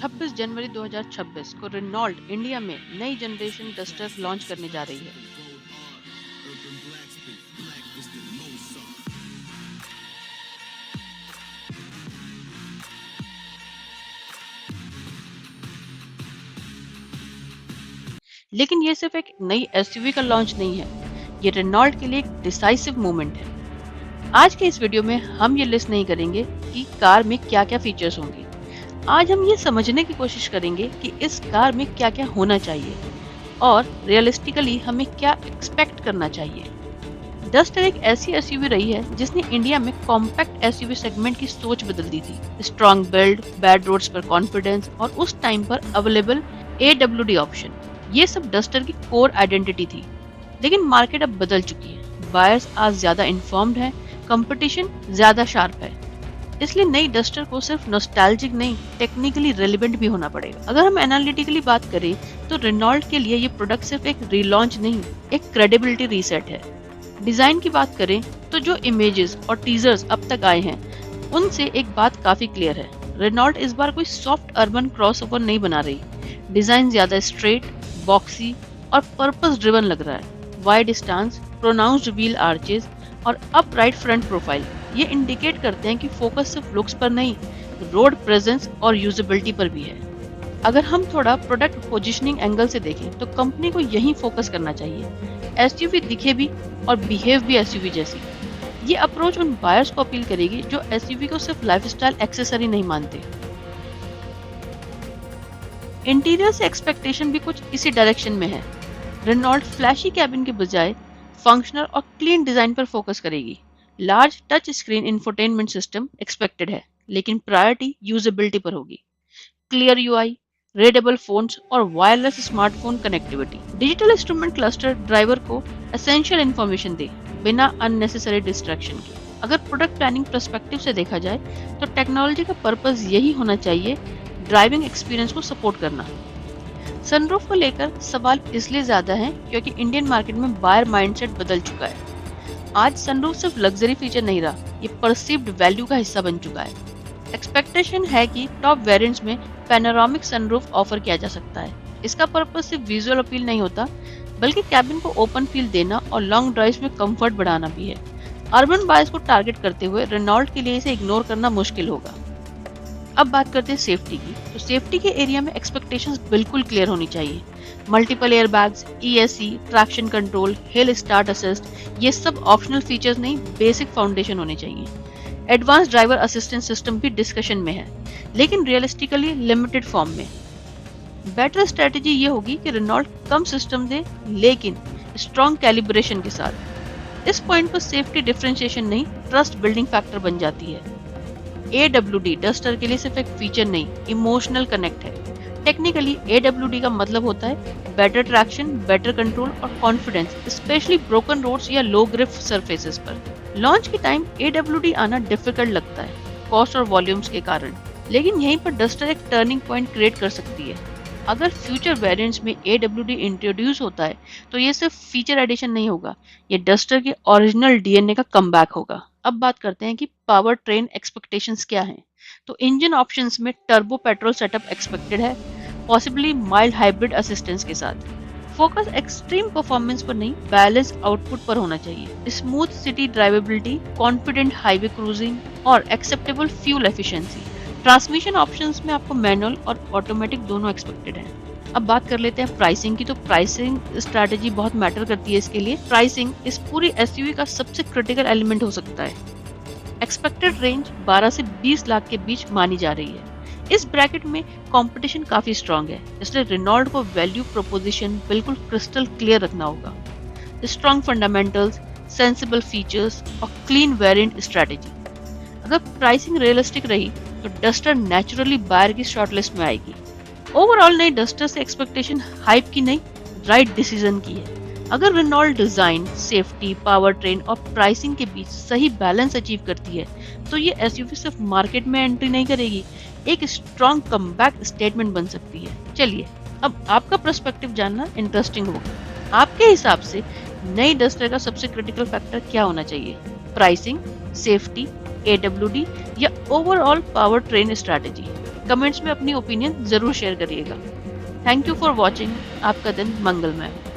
26 जनवरी 2026 को Renault India में नई जनरेशन डस्टर लॉन्च करने जा रही है। लेकिन ये सिर्फ एक नई एसयूवी का लॉन्च नहीं है, ये रेनॉल्ट के लिए एक डिसाइसिव मूवमेंट है। आज के इस वीडियो में हम ये लिस्ट नहीं करेंगे कि कार में क्या क्या फीचर्स होंगे। आज हम ये समझने की कोशिश करेंगे कि इस कार में क्या क्या होना चाहिए और रियलिस्टिकली हमें क्या एक्सपेक्ट करना चाहिए। डस्टर एक ऐसी एसयूवी रही है जिसने इंडिया में कॉम्पैक्ट एसयूवी सेगमेंट की सोच बदल दी थी। स्ट्रॉन्ग बिल्ड, बैड रोड्स पर कॉन्फिडेंस और उस टाइम पर अवेलेबल AWD ऑप्शन, ये सब डस्टर की कोर आइडेंटिटी थी। लेकिन मार्केट अब बदल चुकी है, बायर्स आज ज्यादा इन्फॉर्म्ड है, कंपटीशन ज्यादा शार्प है, इसलिए नई डस्टर को सिर्फ नॉस्टैल्जिक नहीं, टेक्निकली रेलेवेंट भी होना पड़ेगा। अगर हम एनालिटिकली बात करें तो रेनॉल्ट के लिए ये प्रोडक्ट सिर्फ एक रीलॉन्च नहीं, एक क्रेडिबिलिटी रीसेट है। डिजाइन की बात करें तो जो इमेजेस और टीजर्स अब तक आए हैं उनसे एक बात काफी क्लियर है, रेनॉल्ट इस बार कोई सॉफ्ट अर्बन क्रॉसओवर नहीं बना रही। डिजाइन ज्यादा स्ट्रेट, बॉक्सी और पर्पस ड्रिवन लग रहा है। Wide stance, pronounced wheel arches और अपराइट फ्रंट प्रोफाइल ये इंडिकेट करते हैं कि फोकस सिर्फ लुक्स पर नहीं, रोड प्रेजेंस और यूजेबिलिटी पर भी है। अगर हम थोड़ा प्रोडक्ट पोजीशनिंग एंगल से देखें तो कंपनी को यही फोकस करना चाहिए। एसयूवी दिखे भी और बिहेव भी एसयूवी जैसी। ये अप्रोच उन बायर्स को अपील करेगी जो एसयूवी को सिर्फ लाइफस्टाइल एक्सेसरी नहीं मानते। इंटीरियर से एक्सपेक्टेशन भी कुछ इसी डायरेक्शन में है। रेनॉल्ट फ्लैशी कैबिन के बजाय फंक्शनल और क्लीन डिजाइन पर फोकस करेगी। Large touch screen infotainment system expected है, लेकिन प्रायोरिटी यूजेबिलिटी पर होगी। क्लियर यूआई, रीडेबल फोन्स और wireless smartphone connectivity. Digital instrument cluster driver को एसेंशियल इंफॉर्मेशन दे बिना अननेसेसरी डिस्ट्रैक्शन के। अगर प्रोडक्ट प्लानिंग पर्सपेक्टिव से देखा जाए तो टेक्नोलॉजी का पर्पस यही होना चाहिए, ड्राइविंग एक्सपीरियंस को सपोर्ट करना। सनरूफ को लेकर सवाल इसलिए ज्यादा है क्योंकि इंडियन मार्केट में बायर माइंडसेट बदल चुका है। आज सनरूफ सिर्फ लग्जरी फीचर नहीं रहा, ये परसीव्ड वैल्यू का हिस्सा बन चुका है। एक्सपेक्टेशन है कि टॉप वेरिएंट्स में पैनोरामिक सनरूफ ऑफर किया जा सकता है। इसका पर्पस सिर्फ विजुअल अपील नहीं होता, बल्कि कैबिन को ओपन फील देना और लॉन्ग ड्राइव्स में कंफर्ट बढ़ाना भी है। अर्बन बायर्स को टारगेट करते हुए रेनॉल्ट के लिए इसे इग्नोर करना मुश्किल होगा। अब बात करते हैं सेफ्टी की, तो सेफ्टी के एरिया में एक्सपेक्टेशंस बिल्कुल क्लियर होनी चाहिए। Multiple airbags, ESC, traction control, hill start assist, ये सब ऑप्शनल फीचर्स नहीं, बेसिक फाउंडेशन होने चाहिए। एडवांस ड्राइवर असिस्टेंस सिस्टम भी डिस्कशन में है, लेकिन रियलिस्टिकली लिमिटेड फॉर्म में। बेटर स्ट्रेटेजी ये होगी कि रेनॉल्ट कम सिस्टम दे, लेकिन स्ट्रॉन्ग कैलिब्रेशन के साथ। इस पॉइंट पर सेफ्टी डिफरेंशिएशन नहीं, ट्रस्ट बिल्डिंग फैक्टर बन जाती है। AWD डस्टर के लिए सिर्फ एक फीचर नहीं, इमोशनल कनेक्ट है। टेक्निकली AWD का मतलब होता है बेटर ट्रैक्शन, बेटर कंट्रोल और कॉन्फिडेंस, स्पेशली ब्रोकन रोड्स या लो ग्रिप सरफेसेस पर। लॉन्च के टाइम AWD आना डिफिकल्ट लगता है, कॉस्ट और वॉल्यूम्स के कारण, लेकिन यहीं पर डस्टर एक टर्निंग पॉइंट क्रिएट कर सकती है। अगर फ्यूचर वेरिएंट्स में AWD इंट्रोड्यूस होता है तो ये सिर्फ फीचर एडिशन नहीं होगा, ये डस्टर के ओरिजिनल DNA का कमबैक होगा। अब बात करते हैं कि पावर ट्रेन एक्सपेक्टेशंस क्या हैं। तो इंजन ऑप्शंस में टर्बो पेट्रोल सेटअप एक्सपेक्टेड है, पॉसिबली माइल्ड हाइब्रिड असिस्टेंस के साथ। फोकस एक्सट्रीम परफॉर्मेंस पर नहीं, बैलेंस आउटपुट पर होना चाहिए। Smooth city drivability, confident highway cruising और acceptable fuel efficiency. Transmission options में आपको मैनुअल और ऑटोमेटिक दोनों एक्सपेक्टेड है। अब बात कर लेते हैं प्राइसिंग की, तो प्राइसिंग स्ट्रैटेजी बहुत मैटर करती है इसके लिए। प्राइसिंग इस पूरी एसयूवी का सबसे क्रिटिकल एलिमेंट हो सकता है। एक्सपेक्टेड रेंज 12 से 20 लाख के बीच मानी जा रही है। इस ब्रैकेट में कंपटीशन काफी स्ट्रांग है, इसलिए रेनॉल्ट को वैल्यू प्रोपोजिशन बिल्कुल क्रिस्टल क्लियर रखना होगा। स्ट्रांग फंडामेंटल्स, सेंसिबल फीचर्स और क्लीन वेरिएंट स्ट्रैटेजी। अगर प्राइसिंग रियलिस्टिक रही तो डस्टर नेचुरली बायर की शॉर्टलिस्ट में आएगी। ओवरऑल नई डस्टर से एक्सपेक्टेशन हाइप की नहीं, राइट डिसीजन की है। अगर Renault design, safety, powertrain और प्राइसिंग के बीच सही बैलेंस अचीव करती है तो ये एसयूवी सिर्फ मार्केट में एंट्री नहीं करेगी, एक स्ट्रॉन्ग कमबैक स्टेटमेंट बन सकती है। चलिए, अब आपका पर्सपेक्टिव जानना इंटरेस्टिंग होगा। आपके हिसाब से नई डस्टर का सबसे क्रिटिकल फैक्टर क्या होना चाहिए? प्राइसिंग, सेफ्टी, AWD या overall power train strategy? Comments में अपनी ओपिनियन ज़रूर शेयर करिएगा। Thank you for watching. आपका दिन मंगलमय हो।